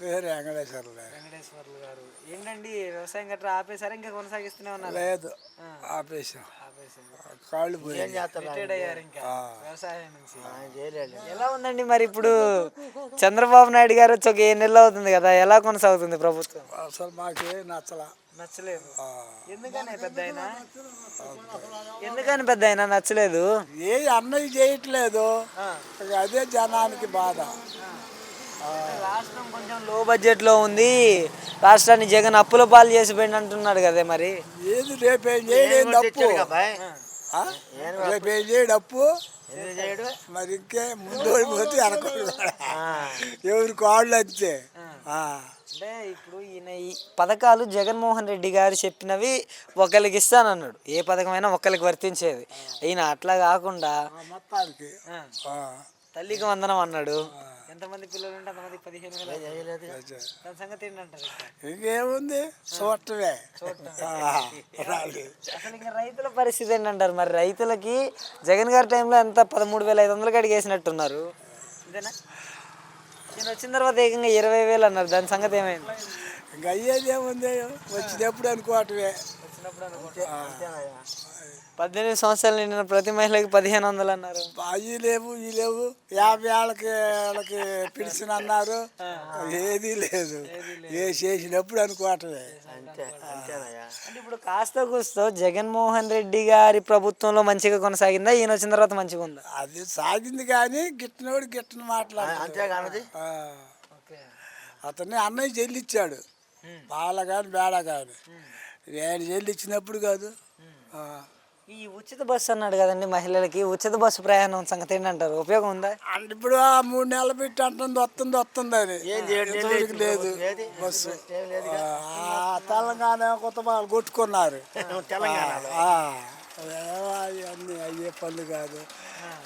పేరు వెంకటేశ్వర్లు. వెంకటేశ్వర్లు గారు ఏంటండి వ్యవసాయం గట్రా ఆపేసారా ఇంకా కొనసాగిస్తూనే ఉన్నారు? లేదు, ఆపేసాం. కాళ్ళు పోయి రిటైర్డ్ అయ్యారు ఇంకా వ్యవసాయం నుంచి. ఎలా ఉందండి మరి ఇప్పుడు చంద్రబాబు నాయుడు గారు వచ్చి ఒక 7 నెలలు అవుతుంది కదా, ఎలా కొనసాగుతుంది ప్రభుత్వం? అసలు మాకే నచ్చలేదు. ఎందుకని పెద్ద అయినా నచ్చలేదు? ఏ అన్నయ్య చేయట్లేదు, అదే జనానికి బాధ. రాష్ట్రం కొంచెం లో బడ్జెట్ లో ఉంది, రాష్ట్రాన్ని జగన్ అప్పుల పాలు చేసి పోయింది అంటున్నాడు కదా, మరి ఏది రేపేం చేయలేదు అప్పు, రేపేం చేయడు అప్పు, మరి ఇంకే ముందు పోతే వెనకాల ఎవరి కాళ్ళు అంతే. అంటే ఇప్పుడు ఈయన ఈ పథకాలు జగన్మోహన్ రెడ్డి గారు చెప్పినవి ఒకరికి ఇస్తానన్నాడు, ఏ పథకమైనా ఒకరికి వర్తించేది. ఈయన అట్లా కాకుండా మొత్తానికి తల్లికి వందనం అన్నాడు. ఎంతమంది పిల్లలు ఉంటే అంతమంది 15,000. దాని సంగతి ఏంటంటారు? ఇంకేముంది, చూడటమే. అసలు ఇంకా రైతుల పరిస్థితి ఏంటంటారు? మరి రైతులకి జగన్ గారి టైంలో ఎంత 13,500 అడిగేసినట్టున్నారు, అంతేనా? నేను వచ్చిన తర్వాత ఏకంగా 20,000 అన్నారు, దాని సంగతి ఏమైంది? ఇంకా అయ్యేది ఏముంది, వచ్చినప్పుడు అనుకోవటమే. 18 సంవత్సరాలు నిండిన ప్రతి మహిళకి 1,500 అన్నారు. అవి లేవు ఈ లేవు, 50 ఏళ్ళకి పిలిచిన అన్నారు, ఏది లేదు. ఏ చేసినప్పుడు అనుకోవటమే. అంటే ఇప్పుడు కాస్త కూస్తో జగన్మోహన్ రెడ్డి గారి ప్రభుత్వంలో మంచిగా కొనసాగిందా, ఈయన వచ్చిన తర్వాత మంచిగా ఉందా? అది సాగింది కానీ గిట్టినోడు గిట్టని మాట్లాడాలి. అతన్ని అన్నయ్య చెల్లిచ్చాడు, బాల కానీ బేడ కానీ. నేను చెల్లిచ్చినప్పుడు కాదు. ఈ ఉచిత బస్సు అన్నాడు కదండి మహిళలకి, ఉచిత బస్సు ప్రయాణం సంగతి ఏంటంటారు? ఉపయోగం ఉందా? అంటే ఇప్పుడు 3 నెలలు పెట్టి అంటుంది వస్తుంది అని లేదు బస్సు. తెలంగాణ కొత్త వాళ్ళు కొట్టుకున్నారు, అన్నీ అయ్యే పనులు కాదు.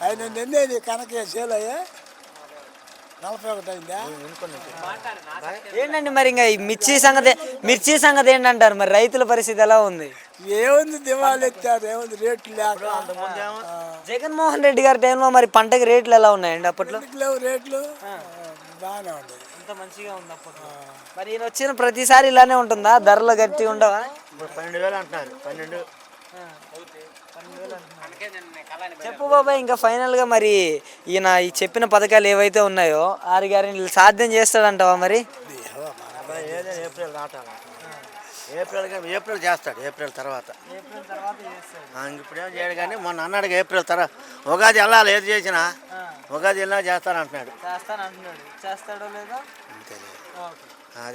ఆయన నిన్నేది కనకేసేలయ్యా 41 అయిందా ఏంటండి? మరి ఇంకా మిర్చి సంగతి ఏంటంటారు? మరి రైతుల పరిస్థితి ఎలా ఉంది? ఏముంది, దివాళీ ఎత్తారు, ఏముంది రేట్లు లేక. జగన్మోహన్ రెడ్డి గారి టైంలో మరి పంటకి రేట్లు ఎలా ఉన్నాయండి అప్పట్లో? లేవు, రేట్లు బాగానే ఉండదు, అంత మంచిగా ఉంది అప్పట్లో. మరి ఈయన వచ్చిన ప్రతిసారి ఇలానే ఉంటుందా, ధరలు గట్టి ఉండవా? 12,000 అంటున్నారు. 12 చెప్పు బాబాయ్, ఇంకా ఫైనల్గా మరి ఈయన ఈ చెప్పిన పథకాలు ఏవైతే ఉన్నాయో 6 గ్యారెంటీలు సాధ్యం చేస్తాడంటావా? మరి ఏప్రిల్ దాటాలి, ఏప్రిల్ చేస్తాడు, ఏప్రిల్ తర్వాత. ఇప్పుడేం చేయడు కానీ మొన్న అన్నాడు ఏప్రిల్ తర్వాత ఉగాది వెళ్ళాలి, ఏది చేసినా ఉగాది వెళ్ళినా చేస్తానంటున్నాడు. చేస్తాడో లేదో అదే.